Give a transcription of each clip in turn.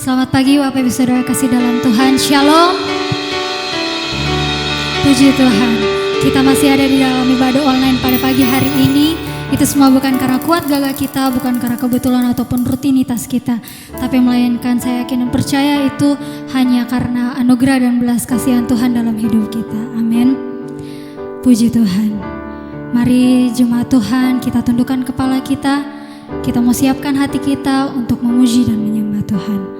Selamat pagi Bapak Ibu Saudara kasih dalam Tuhan. Shalom. Puji Tuhan. Kita masih ada di dalam ibadah online pada pagi hari ini. Itu semua bukan karena kuat gagah kita, bukan karena kebetulan ataupun rutinitas kita, tapi melainkan saya yakin dan percaya itu hanya karena anugerah dan belas kasihan Tuhan dalam hidup kita. Amin. Puji Tuhan. Mari jemaat Tuhan, kita tundukkan kepala kita. Kita mau siapkan hati kita untuk memuji dan menyembah Tuhan.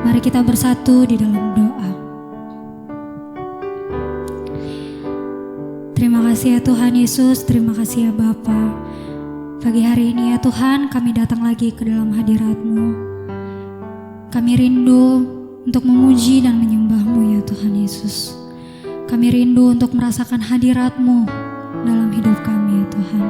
Mari kita bersatu di dalam doa. Terima kasih ya Tuhan Yesus, terima kasih ya Bapa. Pagi hari ini ya Tuhan, kami datang lagi ke dalam hadirat-Mu. Kami rindu untuk memuji dan menyembah-Mu ya Tuhan Yesus. Kami rindu untuk merasakan hadirat-Mu dalam hidup kami ya Tuhan.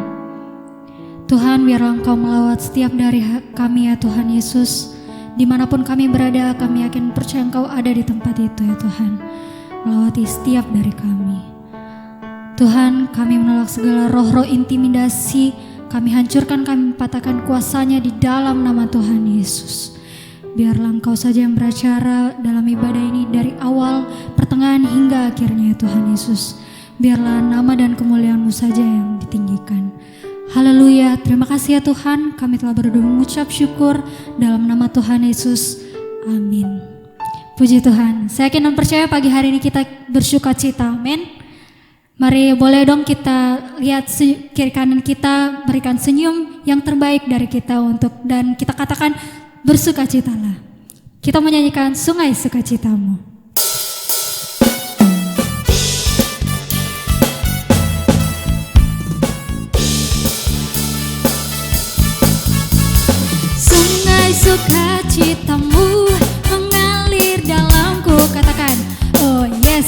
Tuhan, biarlah Engkau melawat setiap dari kami ya Tuhan Yesus. Dimanapun kami berada, kami yakin percaya Engkau ada di tempat itu ya Tuhan. Melawati setiap dari kami. Tuhan, kami menolak segala roh-roh intimidasi. Kami hancurkan, kami patahkan kuasanya di dalam nama Tuhan Yesus. Biarlah Engkau saja yang beracara dalam ibadah ini dari awal, pertengahan hingga akhirnya ya Tuhan Yesus. Biarlah nama dan kemuliaan-Mu saja yang ditinggikan. Haleluya, terima kasih ya Tuhan, kami telah berdoa mengucap syukur dalam nama Tuhan Yesus, amin. Puji Tuhan, saya yakin dan percaya pagi hari ini kita bersuka cita, amin. Mari boleh dong kita lihat kiri kanan kita, berikan senyum yang terbaik dari kita dan kita katakan bersukacitalah. Kita menyanyikan Sungai Sukacitamu. Sukacitamu mengalir dalamku, katakan oh yes,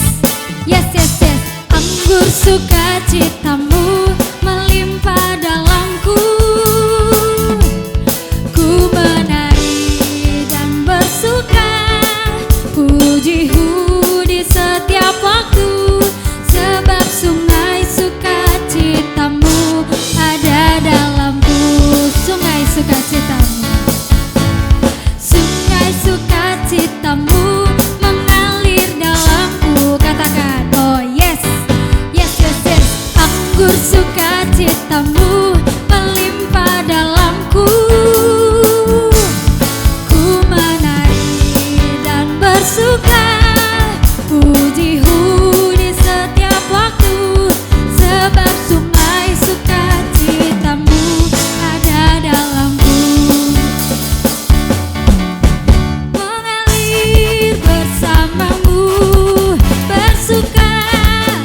yes, yes, yes. Anggur sukacitamu melimpah dalamku. Ku menari dan bersuka, puji-Mu di setiap waktu, sebab sungai sukacitamu ada dalamku. Sungai sukacitamu, sukacitamu mengalir dalamku, katakan oh yes, yes, yes, yes. Anggur sukacitamu melimpah dalamku. Ku menari dan bersuka, puji-Mu di setiap waktu, sebab sungai sukacitamu ada dalamku. Bersuka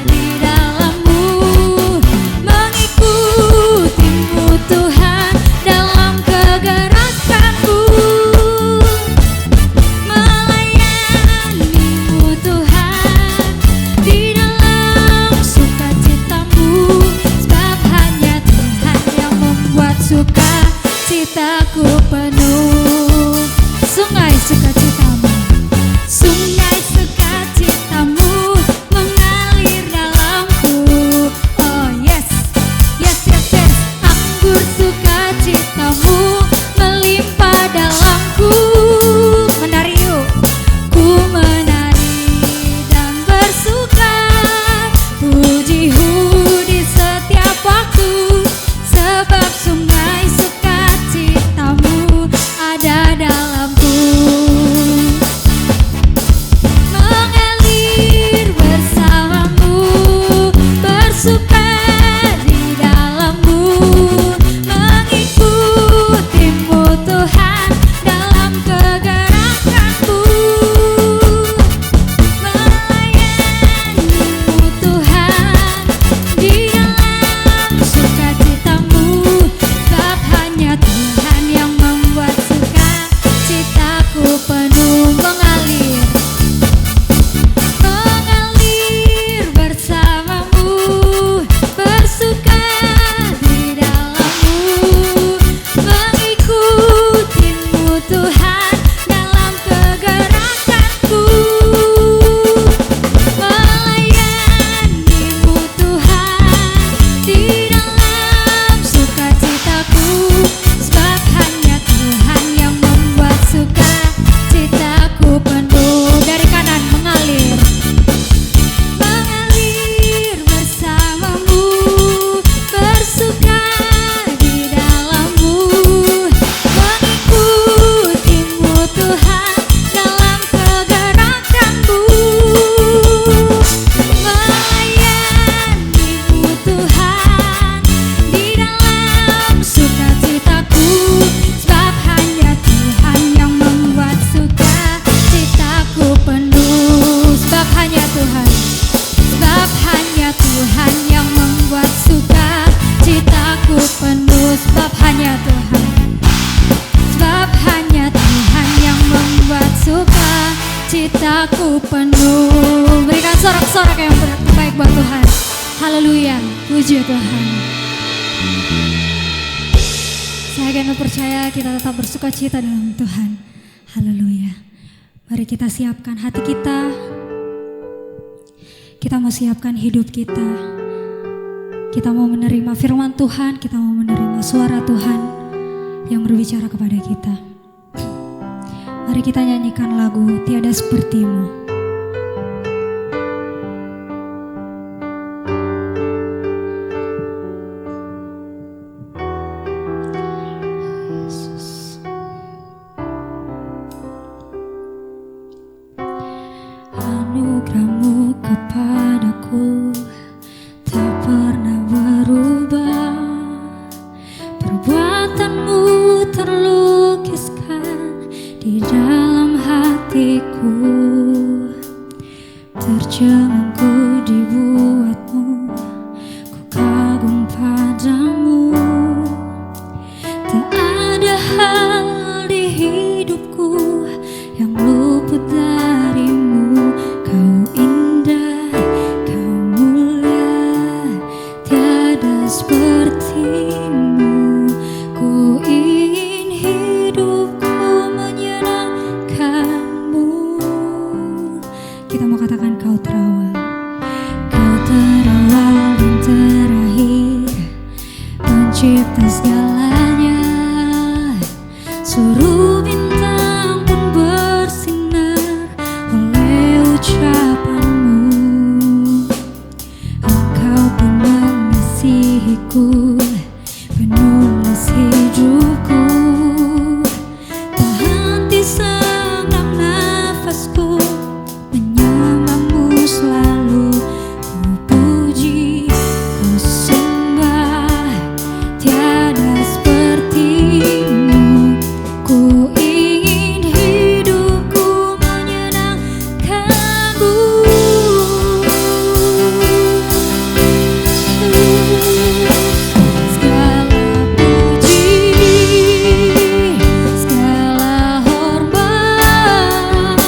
di dalam-Mu, mengikuti-Mu Tuhan dalam kegerakanku, melayani-Mu Tuhan di dalam sukacita-Mu, sebab hanya Tuhan yang membuat sukacitaku penuh. Sungai sukacitamu, sungai sukacitamu mengalir dalamku. Oh yes, yes, yes, yes. Anggur sukacitamu melimpah dalamku. Menari yuk. Ku menari dan bersuka, puji-Mu di setiap waktu, sebab sungai sukacitamu citaku penuh sebab hanya Tuhan. Sebab hanya Tuhan yang membuat suka citaku penuh. Berikan sorak-sorak yang terbaik buat Tuhan. Haleluya, puji Tuhan. Saya akan percaya kita tetap bersuka cita dalam Tuhan. Haleluya. Mari kita siapkan hati kita. Kita mau siapkan hidup kita. Kita mau menerima firman Tuhan. Kita mau menerima suara Tuhan yang berbicara kepada kita. Mari kita nyanyikan lagu Tiada Sepertimu. Anugerahmu kepadaku tak pernah berubah. Perbuatanmu terlukiskan di dalam hatiku. Tercengangku dibuatmu, ku kagum padamu. Tak ada hal di hidupku yang luput darimu. Kau indah, kau mulia, tiada sepertimu. Ku ingin hidupku menyenangkanmu. Kita mau katakan kau terawal. Kau terawal dan terakhir, pencipta segalanya. Suruh bintang pun bersinar oleh ucapanmu. Engkau pun mengasihiku, penulis hidupku. Tak henti segenap nafasku, menyembahmu selalu. Ku puji, ku sembah, tiada sepertimu. Ku ingin hidupku menyenangkanmu. Segala puji, segala hormat,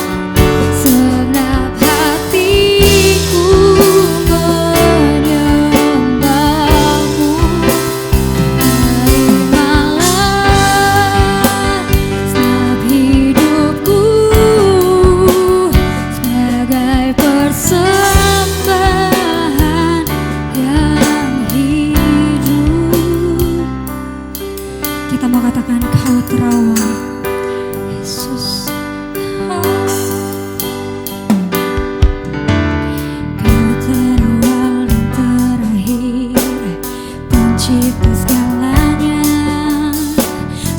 segenap hatiku menyembahmu. Terimalah segenap hidupku sebagai persembahan yang hidup. Kita mau katakan kau terawal, Yesus. Kau terawal dan terakhir, pencipta segalanya.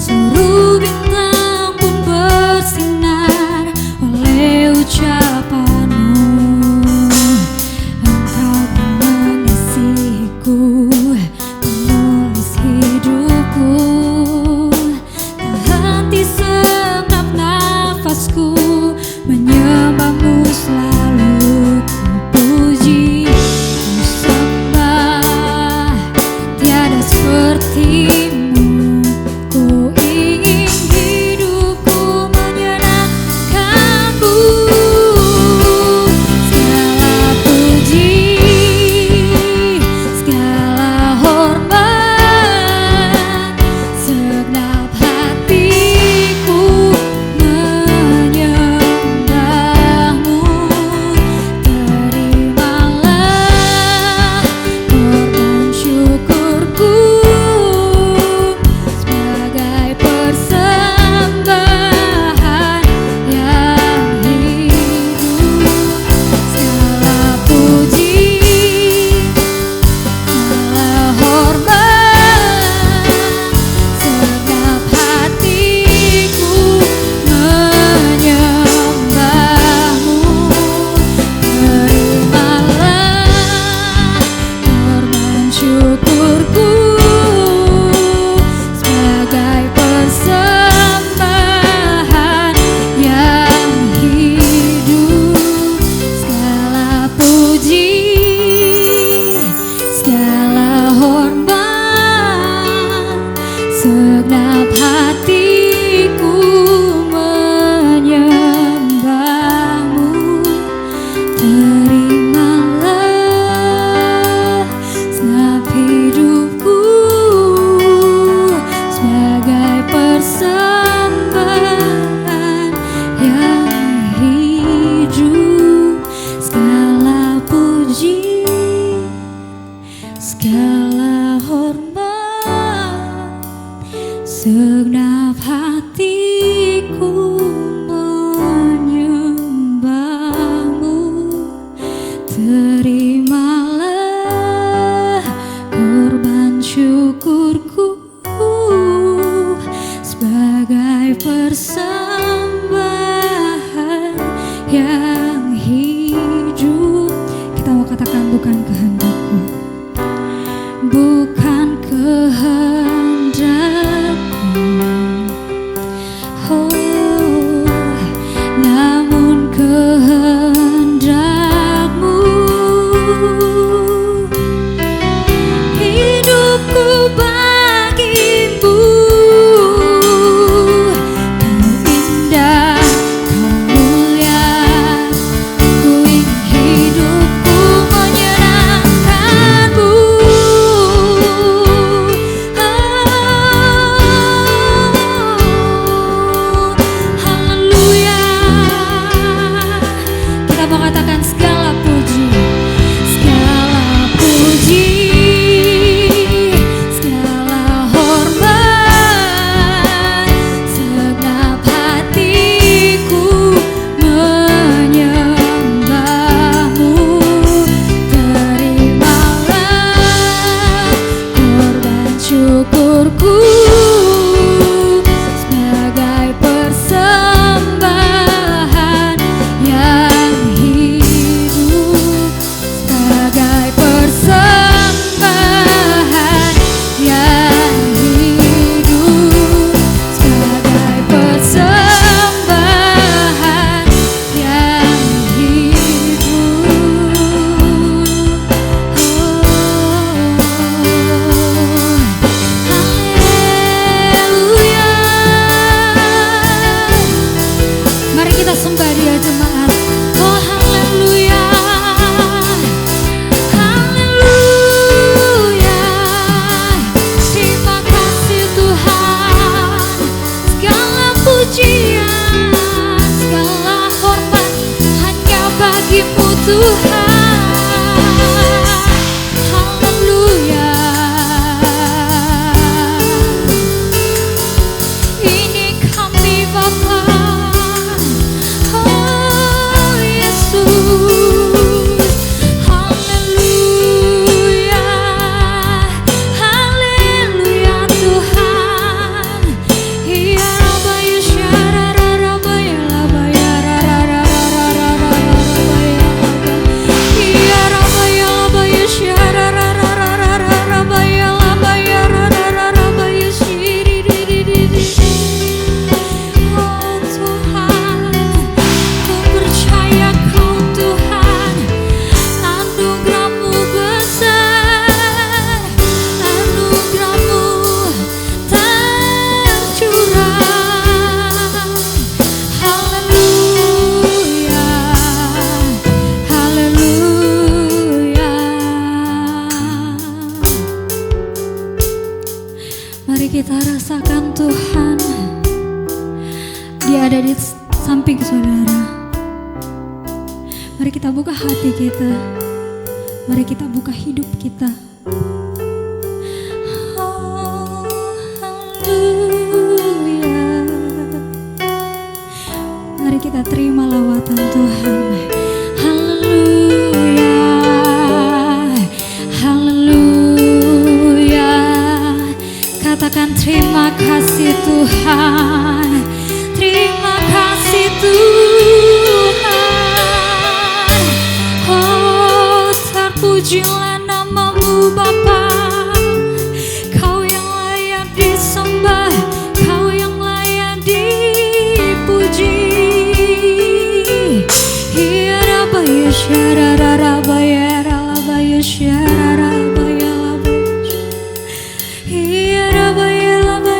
Suruh bintang pun bersinar oleh ucapanmu. Engkau pun mengasihiku, penulis hidupku. Tak henti segenap nafasku, menyembahmu selalu. Ku puji, ku sembah, tiada sepertimu. Ku ingin hidupku menyenangkanmu. Segala puji, segala hormat, segenap hatiku menyembahmu. Terimalah korban syukurku Segenap hatiku menyembahmu, terimalah segenap hidupku sebagai persembahan yang hidup. Segala puji, segala hormat, segenap hatiku menyembahmu, terimalah korban syukurku sebagai persembahan yang hidup. Kita mau katakan bukan kehendakku, bukan kehendakku, oh, namun kehendakmu. Hidupku bagimu, kau indah, kau mulia, ku ingin hidupku menyenangkanmu. Haleluya. Kita mau katakan segala puji, segala puji, segala hormat, segenap hatiku menyembahmu, terimalah korban syukurku sebagai persembahan yang hidup, sebagai persembahan yang hidup, sebagai persembahan yang hidup. Haleluya. Mari kita sembah Dia jemaat. Oh haleluya, haleluya. Terima kasih Tuhan. Segala pujian, segala hormat hanya bagimu Tuhan. Haleluya. Ini kami Bapa. Oh Yesus. Haleluya. Haleluya Tuhan. Ya Rabba ya syarara Rabba ya Rabba ya rarararararara Rabba ya Rabba. Ya Rabba ya Rabba ya syarara rarararara Rabba ya Rabba ya rarararara Rabba ya syiriri. Oh Tuhan, ku percaya Kau Tuhan, anugerah-Mu besar, anugerah-Mu tercurah. Haleluya, haleluya. Mari kita rasakan Tuhan, Dia ada di samping saudara. Mari kita buka hati kita, mari kita buka hidup kita. Oh, haleluya. Mari kita terima lawatan Tuhan. Haleluya, haleluya. Katakan terima kasih Tuhan, terima kasih Tuhan. Oh terpujilah nama-Mu Bapa. Kau yang layak disembah, Kau yang layak dipuji. Ya Rabba ya syarara Rabba ya Rabba ya syarara Rabba ya Rabba. Ya Rabba ya Rabba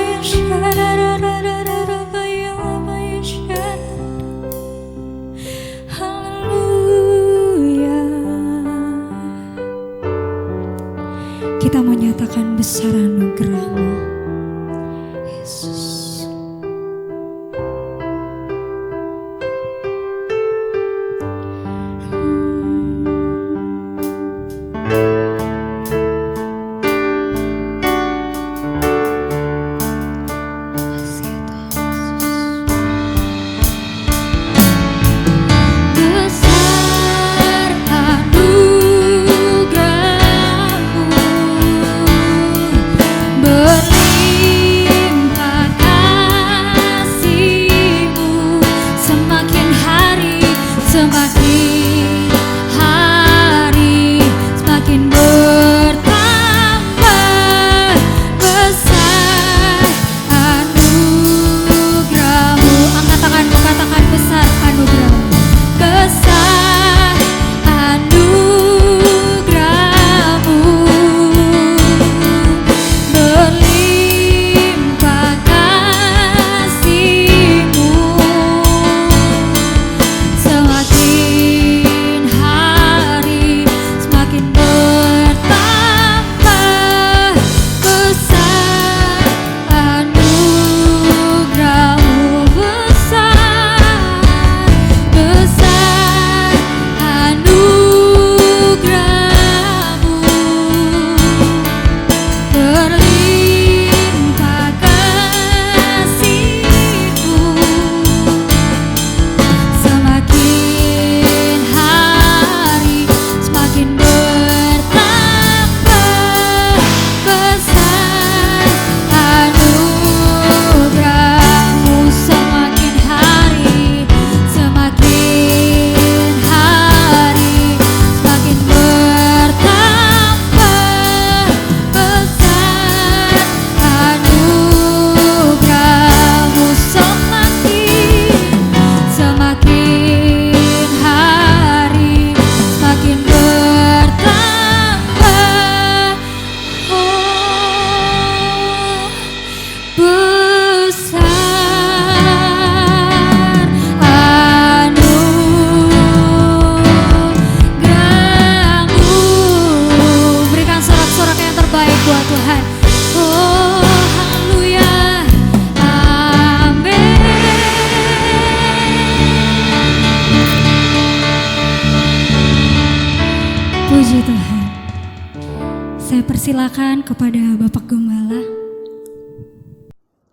persilakan kepada Bapak Gembala.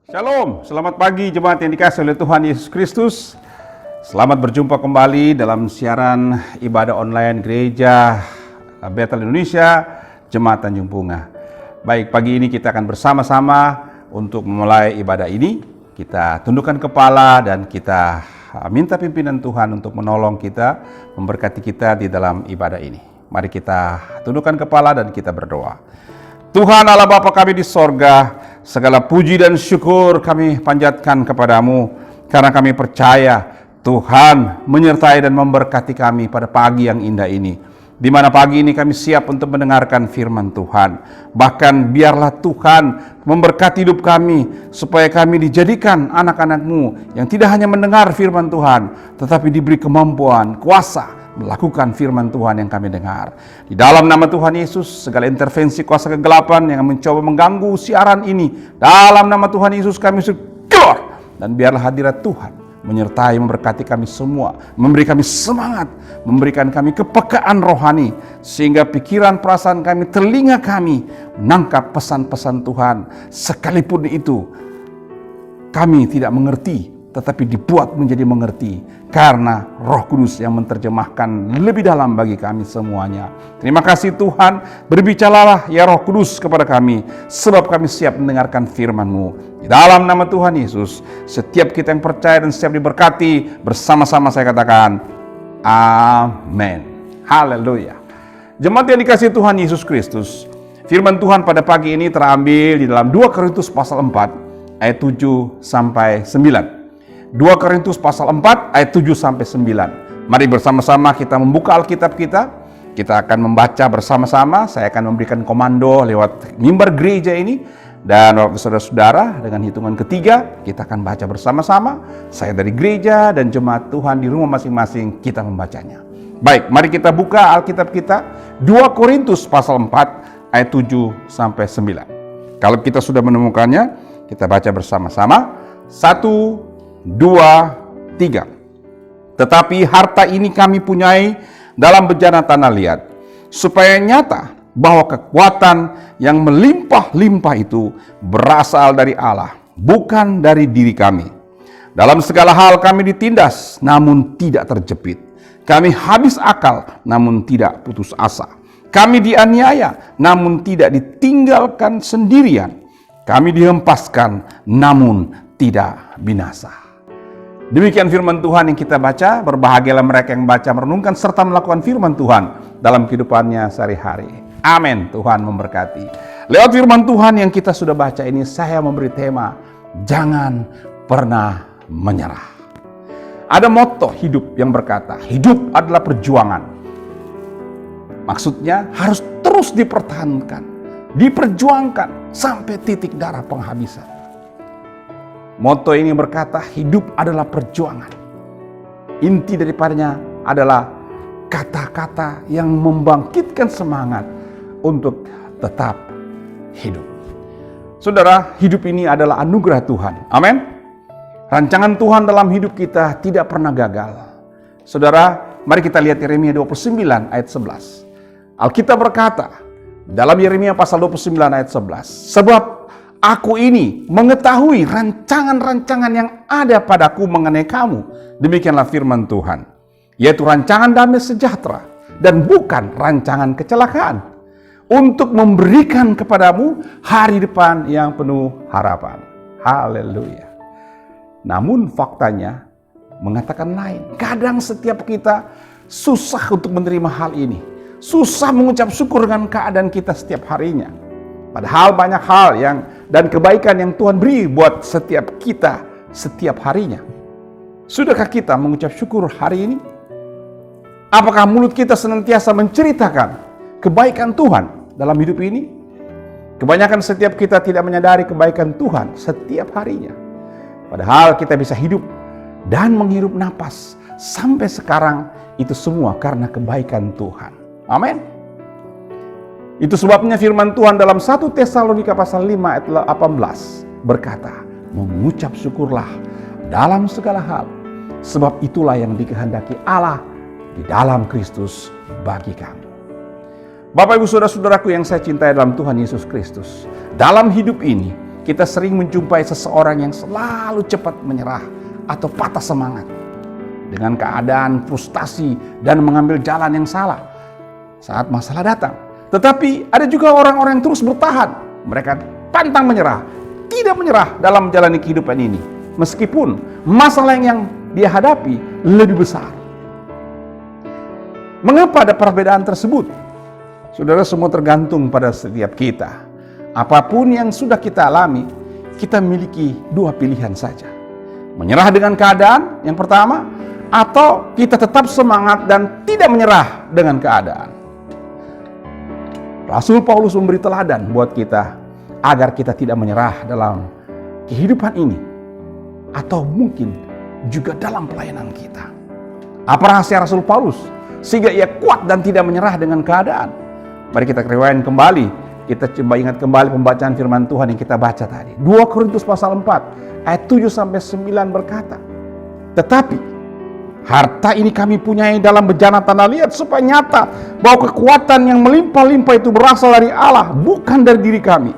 Shalom, selamat pagi jemaat yang dikasihi oleh Tuhan Yesus Kristus. Selamat berjumpa kembali dalam siaran ibadah online Gereja Bethel Indonesia, Jemaat Tanjung Bunga. Baik, pagi ini kita akan bersama-sama untuk memulai ibadah ini. Kita tundukkan kepala dan kita minta pimpinan Tuhan untuk menolong kita, memberkati kita di dalam ibadah ini. Mari kita tundukkan kepala dan kita berdoa. Tuhan Allah Bapa kami di sorga, segala puji dan syukur kami panjatkan kepadamu, karena kami percaya Tuhan menyertai dan memberkati kami pada pagi yang indah ini, di mana pagi ini kami siap untuk mendengarkan firman Tuhan. Bahkan biarlah Tuhan memberkati hidup kami, supaya kami dijadikan anak-anak-Mu yang tidak hanya mendengar firman Tuhan, tetapi diberi kemampuan, kuasa melakukan firman Tuhan yang kami dengar. Di dalam nama Tuhan Yesus, segala intervensi kuasa kegelapan yang mencoba mengganggu siaran ini, dalam nama Tuhan Yesus kami keluar. Dan biarlah hadirat Tuhan menyertai, memberkati kami semua, memberi kami semangat, memberikan kami kepekaan rohani, sehingga pikiran, perasaan kami, telinga kami menangkap pesan-pesan Tuhan. Sekalipun itu kami tidak mengerti, tetapi dibuat menjadi mengerti karena Roh Kudus yang menerjemahkan lebih dalam bagi kami semuanya. Terima kasih Tuhan, berbicaralah ya Roh Kudus kepada kami, sebab kami siap mendengarkan firman-Mu. Di dalam nama Tuhan Yesus, setiap kita yang percaya dan siap diberkati, bersama-sama saya katakan amin. Haleluya. Jemaat yang dikasihi Tuhan Yesus Kristus, firman Tuhan pada pagi ini terambil di dalam 2 Korintus pasal 4 ayat 7 sampai 9. 2 Korintus pasal 4 ayat 7 sampai 9. Mari bersama-sama kita membuka Alkitab kita. Kita akan membaca bersama-sama. Saya akan memberikan komando lewat mimbar gereja ini. Dan waktu saudara-saudara dengan hitungan ketiga, kita akan baca bersama-sama. Saya dari gereja dan jemaat Tuhan di rumah masing-masing, kita membacanya. Baik, mari kita buka Alkitab kita. 2 Korintus pasal 4 ayat 7 sampai 9. Kalau kita sudah menemukannya, kita baca bersama-sama. 1, 2, 3. Tetapi harta ini kami punyai dalam bejana tanah liat, supaya nyata bahwa kekuatan yang melimpah-limpah itu berasal dari Allah, bukan dari diri kami. Dalam segala hal kami ditindas, namun tidak terjepit. Kami habis akal, namun tidak putus asa. Kami dianiaya, namun tidak ditinggalkan sendirian. Kami dihempaskan, namun tidak binasa. Demikian firman Tuhan yang kita baca. Berbahagialah mereka yang baca, merenungkan, serta melakukan firman Tuhan dalam kehidupannya sehari-hari. Amin. Tuhan memberkati. Lewat firman Tuhan yang kita sudah baca ini, saya memberi tema, jangan pernah menyerah. Ada moto hidup yang berkata, hidup adalah perjuangan. Maksudnya harus terus dipertahankan, diperjuangkan sampai titik darah penghabisan. Moto ini berkata, hidup adalah perjuangan. Inti daripadanya adalah kata-kata yang membangkitkan semangat untuk tetap hidup. Saudara, hidup ini adalah anugerah Tuhan. Amin. Rancangan Tuhan dalam hidup kita tidak pernah gagal. Saudara, mari kita lihat Yeremia 29 ayat 11. Alkitab berkata, dalam Yeremia pasal 29 ayat 11, sebab Aku ini mengetahui rancangan-rancangan yang ada padaku mengenai kamu. Demikianlah firman Tuhan, yaitu rancangan damai sejahtera dan bukan rancangan kecelakaan, untuk memberikan kepadamu hari depan yang penuh harapan. Haleluya. Namun faktanya mengatakan lain. Kadang setiap kita susah untuk menerima hal ini. Susah mengucap syukur dengan keadaan kita setiap harinya. Padahal banyak hal dan kebaikan yang Tuhan beri buat setiap kita setiap harinya. Sudahkah kita mengucap syukur hari ini? Apakah mulut kita senantiasa menceritakan kebaikan Tuhan dalam hidup ini? Kebanyakan setiap kita tidak menyadari kebaikan Tuhan setiap harinya. Padahal kita bisa hidup dan menghirup napas sampai sekarang, itu semua karena kebaikan Tuhan. Amin. Itu sebabnya firman Tuhan dalam 1 Tesalonika pasal 5 ayat 18 berkata, mengucap syukurlah dalam segala hal, sebab itulah yang dikehendaki Allah di dalam Kristus bagi kamu. Bapak Ibu Saudara-saudaraku yang saya cintai dalam Tuhan Yesus Kristus, dalam hidup ini kita sering menjumpai seseorang yang selalu cepat menyerah atau patah semangat dengan keadaan frustasi dan mengambil jalan yang salah saat masalah datang. Tetapi ada juga orang-orang yang terus bertahan. Mereka pantang menyerah, tidak menyerah dalam menjalani kehidupan ini, meskipun masalah yang dia hadapi lebih besar. Mengapa ada perbedaan tersebut? Saudara, semua tergantung pada setiap kita. Apapun yang sudah kita alami, kita miliki dua pilihan saja. Menyerah dengan keadaan yang pertama, atau kita tetap semangat dan tidak menyerah dengan keadaan. Rasul Paulus memberi teladan buat kita agar kita tidak menyerah dalam kehidupan ini, atau mungkin juga dalam pelayanan kita. Apa rahasia Rasul Paulus sehingga ia kuat dan tidak menyerah dengan keadaan? Mari kita rewind kembali. Kita coba ingat kembali pembacaan firman Tuhan yang kita baca tadi. 2 Korintus pasal 4 ayat 7-9 berkata, "Tetapi harta ini kami punyai dalam bejana tanah liat supaya nyata bahwa kekuatan yang melimpah-limpah itu berasal dari Allah, bukan dari diri kami.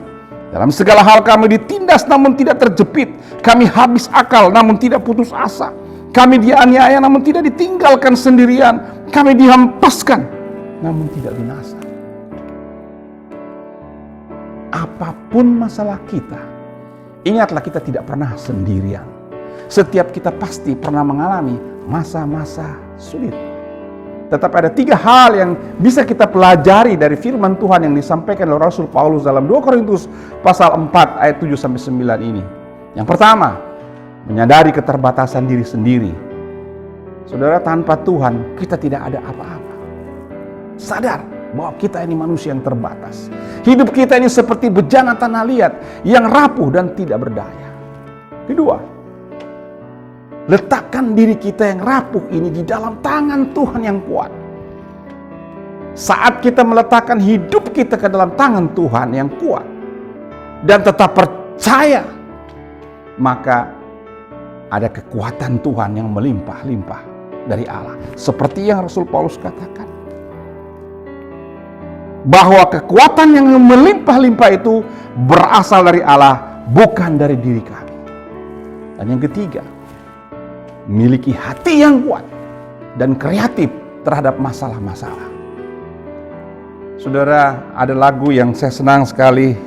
Dalam segala hal kami ditindas namun tidak terjepit. Kami habis akal namun tidak putus asa. Kami dianiaya namun tidak ditinggalkan sendirian. Kami dihempaskan namun tidak binasa." Apapun masalah kita, ingatlah kita tidak pernah sendirian. Setiap kita pasti pernah mengalami masa-masa sulit. Tetapi ada 3 hal yang bisa kita pelajari dari firman Tuhan yang disampaikan oleh Rasul Paulus dalam 2 Korintus pasal 4 ayat 7-9 ini. Yang pertama, menyadari keterbatasan diri sendiri. Saudara, tanpa Tuhan kita tidak ada apa-apa. Sadar bahwa kita ini manusia yang terbatas. Hidup kita ini seperti bejana tanah liat yang rapuh dan tidak berdaya. Kedua, letakkan diri kita yang rapuh ini di dalam tangan Tuhan yang kuat. Saat kita meletakkan hidup kita ke dalam tangan Tuhan yang kuat dan tetap percaya, maka ada kekuatan Tuhan yang melimpah-limpah dari Allah. Seperti yang Rasul Paulus katakan, bahwa kekuatan yang melimpah-limpah itu berasal dari Allah, bukan dari diri kami. Dan yang ketiga, miliki hati yang kuat dan kreatif terhadap masalah-masalah. Saudara, ada lagu yang saya senang sekali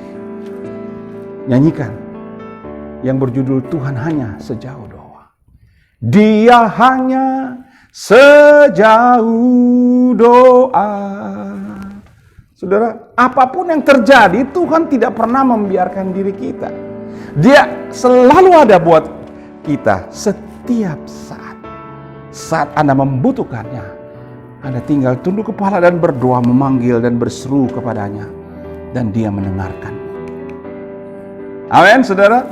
nyanyikan yang berjudul Tuhan Hanya Sejauh Doa. Dia hanya sejauh doa. Saudara, apapun yang terjadi, Tuhan tidak pernah membiarkan diri kita. Dia selalu ada buat kita setiap saat. Saat Anda membutuhkannya, Anda tinggal tunduk kepala dan berdoa, memanggil dan berseru kepadanya, dan Dia mendengarkan. Amin, saudara.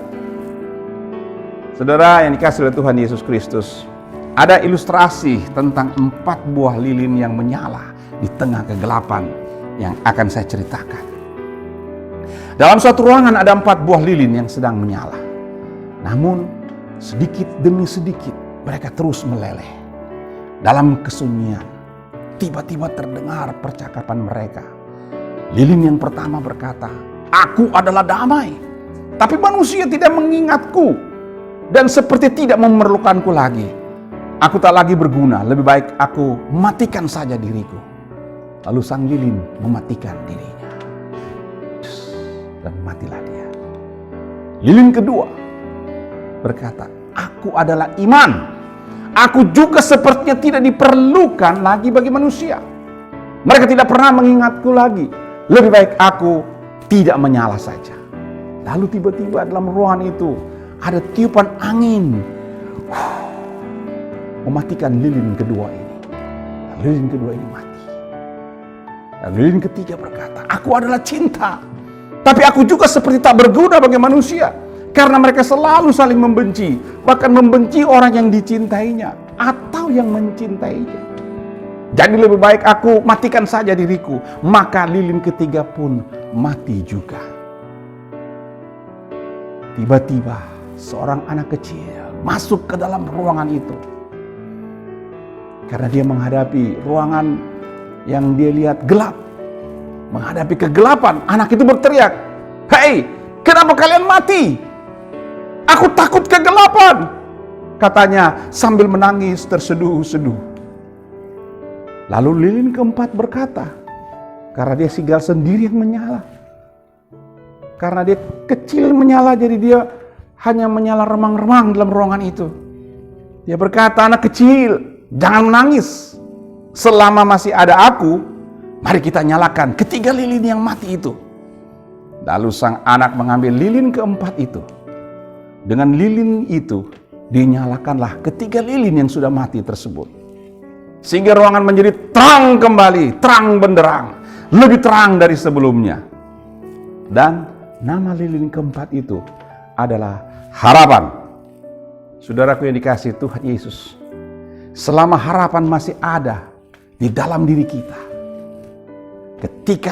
Saudara yang dikasihi oleh Tuhan Yesus Kristus, ada ilustrasi tentang 4 buah lilin yang menyala di tengah kegelapan yang akan saya ceritakan. Dalam suatu ruangan ada 4 buah lilin yang sedang menyala. Namun sedikit demi sedikit mereka terus meleleh. Dalam kesunyian tiba-tiba terdengar percakapan mereka. Lilin yang pertama berkata, "Aku adalah damai, tapi manusia tidak mengingatku dan seperti tidak memerlukanku lagi. Aku tak lagi berguna, lebih baik aku matikan saja diriku." Lalu sang lilin mematikan dirinya. Dan matilah dia. Lilin kedua berkata, "Aku adalah iman. Aku juga sepertinya tidak diperlukan lagi bagi manusia. Mereka tidak pernah mengingatku lagi. Lebih baik aku tidak menyala saja." Lalu tiba-tiba dalam ruangan itu ada tiupan angin. Mematikan lilin kedua ini. Lilin kedua ini mati. Dan lilin ketiga berkata, "Aku adalah cinta. Tapi aku juga seperti tak berguna bagi manusia. Karena mereka selalu saling membenci. Bahkan membenci orang yang dicintainya atau yang mencintainya. Jadi lebih baik aku matikan saja diriku." Maka lilin ketiga pun mati juga. Tiba-tiba seorang anak kecil masuk ke dalam ruangan itu. Karena dia menghadapi ruangan yang dia lihat gelap. menghadapi kegelapan, anak itu berteriak, "Hei, kenapa kalian mati? Aku takut kegelapan," katanya sambil menangis terseduh-seduh. Lalu lilin keempat berkata, karena dia singgah sendiri yang menyala. Karena dia kecil menyala, jadi dia hanya menyala remang-remang dalam ruangan itu. Dia berkata, "Anak kecil, jangan menangis. Selama masih ada aku, mari kita nyalakan ketiga lilin yang mati itu." Lalu sang anak mengambil lilin keempat itu. Dengan lilin itu, dinyalakanlah ketiga lilin yang sudah mati tersebut. Sehingga ruangan menjadi terang kembali, terang benderang, lebih terang dari sebelumnya. Dan nama lilin keempat itu adalah harapan. Saudaraku yang dikasihi Tuhan Yesus, selama harapan masih ada di dalam diri kita, ketiga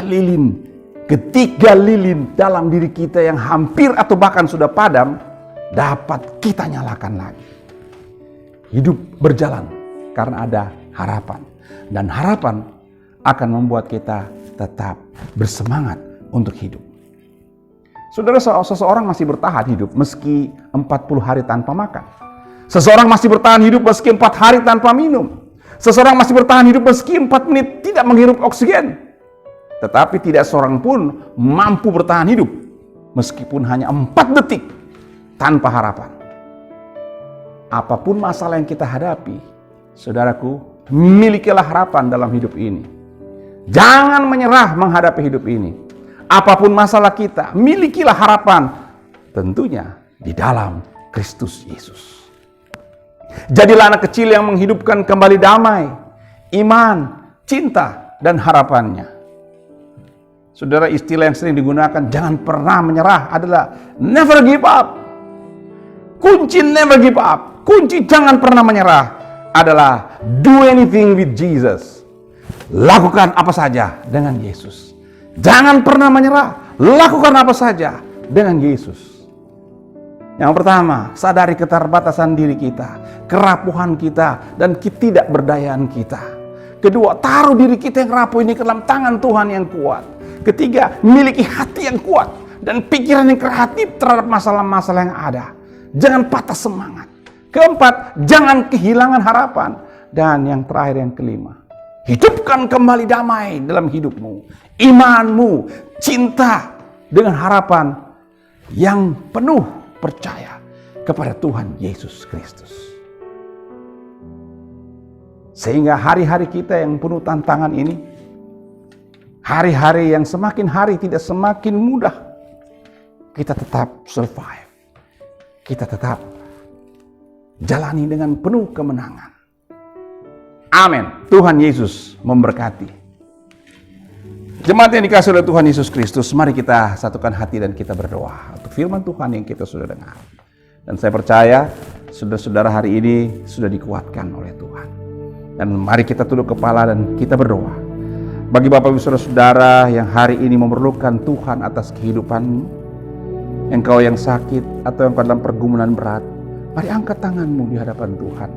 lilin dalam diri kita yang hampir atau bahkan sudah padam, dapat kita nyalakan lagi. Hidup berjalan karena ada harapan. Dan harapan akan membuat kita tetap bersemangat untuk hidup. Saudara, seseorang masih bertahan hidup meski 40 hari tanpa makan. Seseorang masih bertahan hidup meski 4 hari tanpa minum. Seseorang masih bertahan hidup meski 4 menit tidak menghirup oksigen. Tetapi tidak seorang pun mampu bertahan hidup meskipun hanya 4 detik tanpa harapan. Apapun masalah yang kita hadapi, saudaraku, milikilah harapan dalam hidup ini. Jangan menyerah menghadapi hidup ini. Apapun masalah kita, milikilah harapan. Tentunya di dalam Kristus Yesus. Jadilah anak kecil yang menghidupkan kembali damai, iman, cinta, dan harapannya. Saudara, istilah yang sering digunakan, jangan pernah menyerah, adalah never give up. Kunci never give up, kunci jangan pernah menyerah adalah do anything with Jesus. Lakukan apa saja dengan Yesus. Jangan pernah menyerah, lakukan apa saja dengan Yesus. Yang pertama, sadari keterbatasan diri kita, kerapuhan kita, dan ketidakberdayaan kita. Kedua, taruh diri kita yang rapuh ini ke dalam tangan Tuhan yang kuat. Ketiga, miliki hati yang kuat dan pikiran yang kreatif terhadap masalah-masalah yang ada. Jangan patah semangat. Keempat, jangan kehilangan harapan. Dan yang terakhir, yang kelima, hidupkan kembali damai dalam hidupmu, imanmu, cinta dengan harapan yang penuh percaya kepada Tuhan Yesus Kristus. Sehingga hari-hari kita yang penuh tantangan ini, hari-hari yang semakin hari tidak semakin mudah, kita tetap survive. Kita tetap jalani dengan penuh kemenangan. Amin. Tuhan Yesus memberkati. Jemaat yang dikasihi oleh Tuhan Yesus Kristus, mari kita satukan hati dan kita berdoa untuk firman Tuhan yang kita sudah dengar. Dan saya percaya saudara-saudara hari ini sudah dikuatkan oleh Tuhan. Dan mari kita tunduk kepala dan kita berdoa. Bagi Bapak Ibu Saudara yang hari ini memerlukan Tuhan atas kehidupanmu, engkau yang sakit atau engkau dalam pergumulan berat, mari angkat tanganmu di hadapan Tuhan.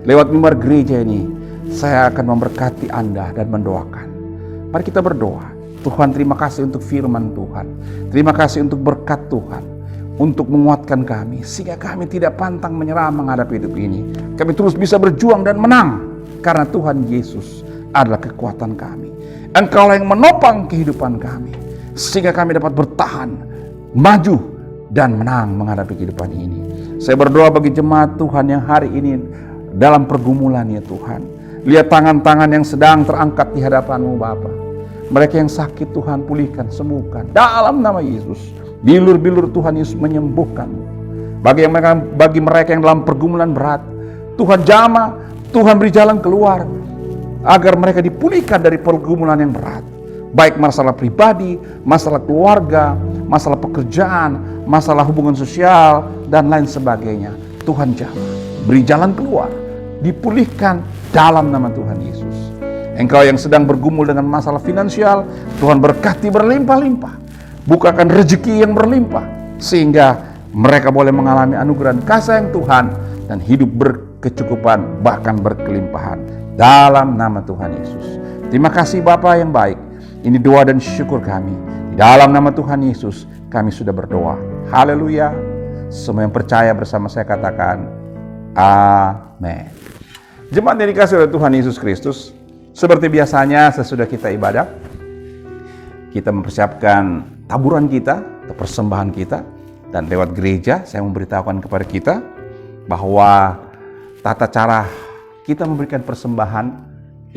Lewat mimbar gereja ini, saya akan memberkati Anda dan mendoakan. Mari kita berdoa. Tuhan, terima kasih untuk firman Tuhan. Terima kasih untuk berkat Tuhan, untuk menguatkan kami, sehingga kami tidak pantang menyerah menghadapi hidup ini. Kami terus bisa berjuang dan menang, karena Tuhan Yesus adalah kekuatan kami. Engkau yang menopang kehidupan kami, sehingga kami dapat bertahan, maju, dan menang menghadapi kehidupan ini. Saya berdoa bagi jemaat Tuhan yang hari ini dalam pergumulan, ya Tuhan. Lihat tangan-tangan yang sedang terangkat di hadapan-Mu Bapa. Mereka yang sakit Tuhan pulihkan, sembuhkan dalam nama Yesus. Bilur-bilur Tuhan Yesus menyembuhkan. Bagi mereka yang dalam pergumulan berat, Tuhan jamah, Tuhan beri jalan keluar agar mereka dipulihkan dari pergumulan yang berat. Baik masalah pribadi, masalah keluarga, masalah pekerjaan, masalah hubungan sosial, dan lain sebagainya. Tuhan jamah, beri jalan keluar, dipulihkan dalam nama Tuhan Yesus. Engkau yang sedang bergumul dengan masalah finansial, Tuhan berkati berlimpah-limpah. Bukakan rezeki yang berlimpah, sehingga mereka boleh mengalami anugerah kasih yang Tuhan, dan hidup berkecukupan, bahkan berkelimpahan. Dalam nama Tuhan Yesus. Terima kasih Bapa yang baik. Ini doa dan syukur kami. Di dalam nama Tuhan Yesus kami sudah berdoa. Haleluya. Semua yang percaya bersama saya katakan amin. Jemaat yang dikasihi oleh Tuhan Yesus Kristus, seperti biasanya sesudah kita ibadah, kita mempersiapkan taburan kita atau persembahan kita. Dan lewat gereja saya memberitahukan kepada kita bahwa tata cara kita memberikan persembahan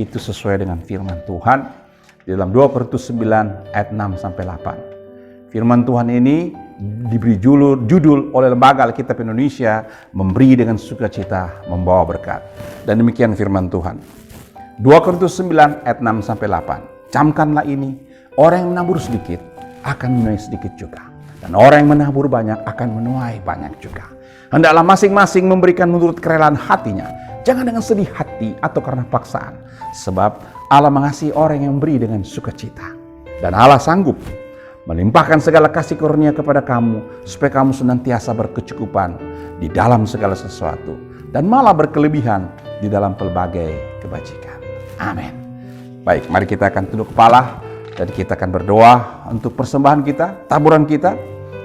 itu sesuai dengan firman Tuhan di dalam 2 Korintus 9 ayat 6 sampai 8. Firman Tuhan ini diberi judul oleh Lembaga Alkitab Indonesia, memberi dengan sukacita membawa berkat. Dan demikian firman Tuhan. 2 Korintus 9 ayat 6 sampai 8. Camkanlah ini, orang yang menabur sedikit akan menuai sedikit juga. Dan orang yang menabur banyak akan menuai banyak juga. Hendaklah masing-masing memberikan menurut kerelaan hatinya. Jangan dengan sedih hati atau karena paksaan. Sebab Allah mengasihi orang yang beri dengan sukacita. Dan Allah sanggup melimpahkan segala kasih karunia kepada kamu, supaya kamu senantiasa berkecukupan di dalam segala sesuatu, dan malah berkelebihan di dalam pelbagai kebajikan. Amin. Baik, mari kita akan tunduk kepala, dan kita akan berdoa untuk persembahan kita, taburan kita,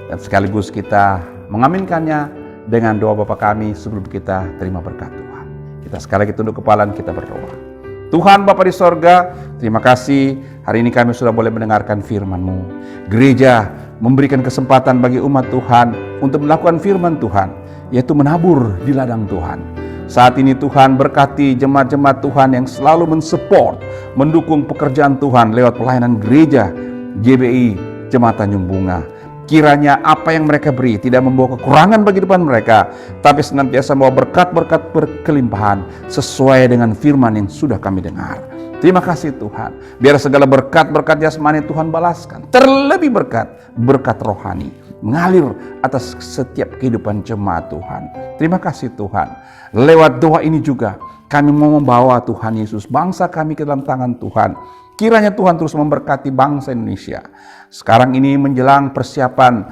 dan sekaligus kita mengaminkannya dengan doa Bapa kami sebelum kita terima berkat Tuhan. Kita sekali lagi tunduk kepala dan kita berdoa. Tuhan Bapa di sorga, terima kasih hari ini kami sudah boleh mendengarkan firman-Mu. Gereja memberikan kesempatan bagi umat Tuhan untuk melakukan firman Tuhan, yaitu menabur di ladang Tuhan. Saat ini Tuhan berkati jemaat-jemaat Tuhan yang selalu mensupport, mendukung pekerjaan Tuhan lewat pelayanan gereja GBI Jemaat Tanjung Bunga. Kiranya apa yang mereka beri tidak membawa kekurangan bagi depan mereka, tapi senantiasa membawa berkat-berkat berkelimpahan sesuai dengan firman yang sudah kami dengar. Terima kasih Tuhan. Biar segala berkat-berkat jasmani Tuhan balaskan. Terlebih berkat rohani mengalir atas setiap kehidupan jemaat Tuhan. Terima kasih Tuhan. Lewat doa ini juga kami mau membawa Tuhan Yesus, bangsa kami ke dalam tangan Tuhan. Kiranya Tuhan terus memberkati bangsa Indonesia. Sekarang ini menjelang persiapan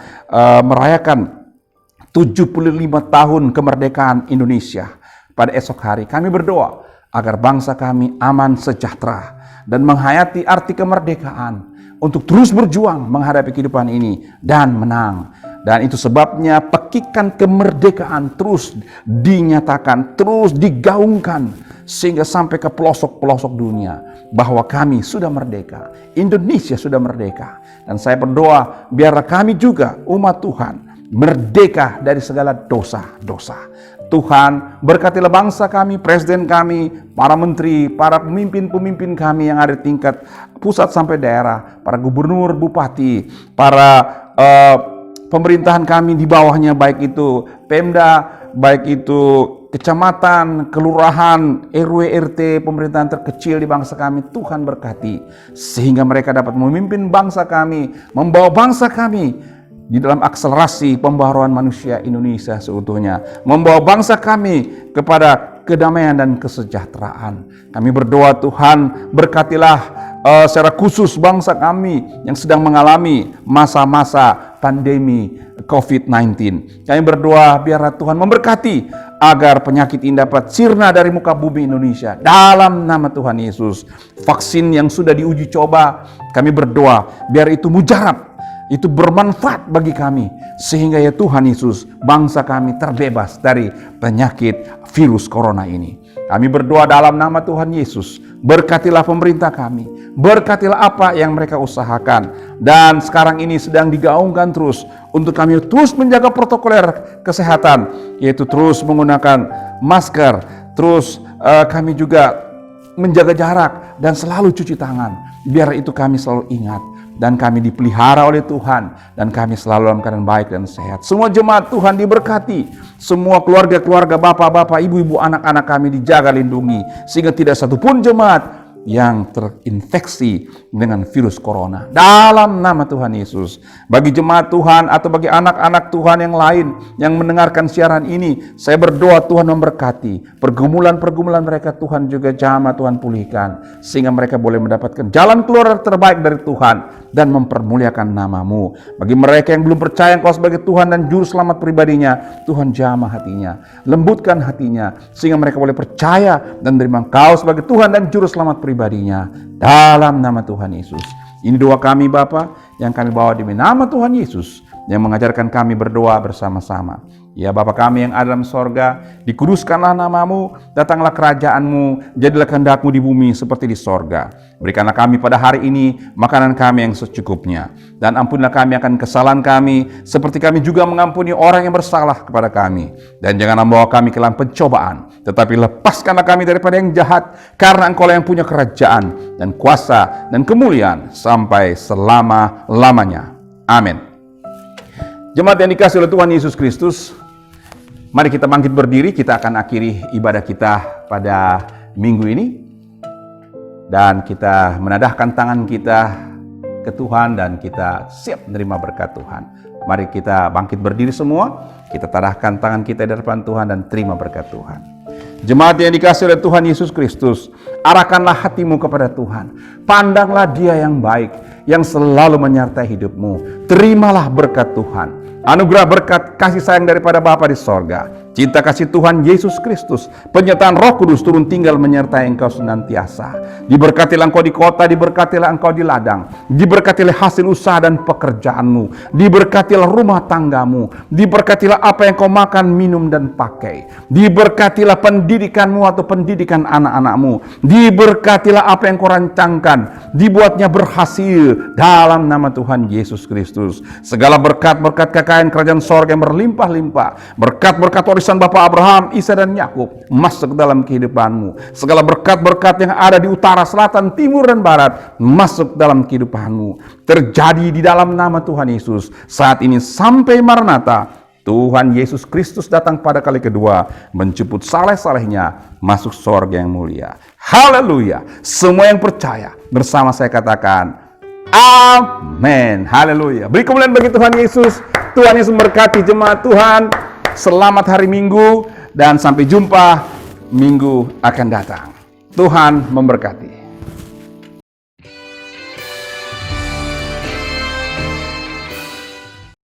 merayakan 75 tahun kemerdekaan Indonesia. Pada esok hari kami berdoa agar bangsa kami aman, sejahtera, dan menghayati arti kemerdekaan untuk terus berjuang menghadapi kehidupan ini dan menang. Dan itu sebabnya pekikan kemerdekaan terus dinyatakan, terus digaungkan, sehingga sampai ke pelosok-pelosok dunia bahwa kami sudah merdeka, Indonesia sudah merdeka. Dan saya berdoa biarlah kami juga umat Tuhan merdeka dari segala dosa-dosa. Tuhan berkatilah bangsa kami, presiden kami, para menteri, para pemimpin-pemimpin kami yang ada di tingkat pusat sampai daerah, para gubernur, bupati, para pemerintahan kami di bawahnya, baik itu Pemda, baik itu kecamatan, kelurahan, RW, RT, pemerintahan terkecil di bangsa kami. Tuhan berkati sehingga mereka dapat memimpin bangsa kami, membawa bangsa kami di dalam akselerasi pembaharuan manusia Indonesia seutuhnya, membawa bangsa kami kepada kedamaian dan kesejahteraan. Kami berdoa Tuhan berkatilah secara khusus bangsa kami yang sedang mengalami masa-masa pandemi COVID-19. Kami berdoa biarlah Tuhan memberkati agar penyakit ini dapat sirna dari muka bumi Indonesia. Dalam nama Tuhan Yesus, vaksin yang sudah diuji coba, kami berdoa biar itu mujarab, itu bermanfaat bagi kami, sehingga ya Tuhan Yesus, bangsa kami terbebas dari penyakit virus corona ini. Kami berdoa dalam nama Tuhan Yesus, berkatilah pemerintah kami, berkatilah apa yang mereka usahakan, dan sekarang ini sedang digaungkan terus untuk kami terus menjaga protokoler kesehatan, yaitu terus menggunakan masker, terus kami juga menjaga jarak dan selalu cuci tangan. Biar itu kami selalu ingat, dan kami dipelihara oleh Tuhan, dan kami selalu dalam keadaan baik dan sehat. Semua jemaat Tuhan diberkati, semua keluarga-keluarga, bapak-bapak, ibu-ibu, anak-anak kami dijaga, lindungi, sehingga tidak satupun jemaat yang terinfeksi dengan virus corona. Dalam nama Tuhan Yesus, bagi jemaat Tuhan atau bagi anak-anak Tuhan yang lain yang mendengarkan siaran ini, saya berdoa Tuhan memberkati pergumulan-pergumulan mereka. Tuhan juga jamah Tuhan pulihkan, sehingga mereka boleh mendapatkan jalan keluar terbaik dari Tuhan dan mempermuliakan nama-Mu. Bagi mereka yang belum percaya Engkau sebagai Tuhan dan Juru Selamat pribadinya, Tuhan jamah hatinya, lembutkan hatinya, sehingga mereka boleh percaya dan menerima Engkau sebagai Tuhan dan Juru Selamat pribadinya. Dalam nama Tuhan Yesus, Ini doa kami Bapa yang kami bawa demi nama Tuhan Yesus yang mengajarkan kami berdoa bersama-sama. Ya Bapa kami yang ada dalam sorga, dikuduskanlah namamu, datanglah kerajaanmu, jadilah kehendak-mu di bumi seperti di sorga. Berikanlah kami pada hari ini makanan kami yang secukupnya, dan ampunilah kami akan kesalahan kami, seperti kami juga mengampuni orang yang bersalah kepada kami. Dan janganlah membawa kami ke dalam pencobaan, tetapi lepaskanlah kami daripada yang jahat, karena Engkau yang punya kerajaan, dan kuasa, dan kemuliaan, sampai selama-lamanya. Amin. Jemaat yang dikasihi oleh Tuhan Yesus Kristus, mari kita bangkit berdiri, kita akan akhiri ibadah kita pada minggu ini. Dan kita menadahkan tangan kita ke Tuhan dan kita siap menerima berkat Tuhan. Mari kita bangkit berdiri semua, kita tadahkan tangan kita di depan Tuhan dan terima berkat Tuhan. Jemaat yang dikasihi oleh Tuhan Yesus Kristus, arahkanlah hatimu kepada Tuhan. Pandanglah Dia yang baik, yang selalu menyertai hidupmu. Terimalah berkat Tuhan. Anugerah berkat kasih sayang daripada Bapa di sorga, cinta kasih Tuhan Yesus Kristus, penyertaan Roh Kudus turun tinggal menyertai engkau senantiasa. Diberkatilah engkau di kota, diberkatilah engkau di ladang, diberkatilah hasil usaha dan pekerjaanmu, diberkatilah rumah tanggamu, diberkatilah apa yang kau makan, minum dan pakai, diberkatilah pendidikanmu atau pendidikan anak-anakmu, diberkatilah apa yang kau rancangkan, dibuatnya berhasil dalam nama Tuhan Yesus Kristus. Segala berkat-berkat kekayaan kerajaan sorga yang berlimpah-limpah, berkat-berkat warisan Bapa Abraham, Isa dan Yakub masuk ke dalam kehidupanmu. Segala berkat-berkat yang ada di utara, selatan, timur dan barat masuk dalam kehidupanmu. Terjadi di dalam nama Tuhan Yesus saat ini sampai Maranatha. Tuhan Yesus Kristus datang pada kali kedua, menjemput saleh-salehnya masuk sorga yang mulia. Haleluya. Semua yang percaya bersama saya katakan amin. Haleluya. Beri kemuliaan bagi Tuhan Yesus. Tuhan Yesus memberkati jemaat Tuhan. Selamat hari Minggu dan sampai jumpa minggu akan datang. Tuhan memberkati.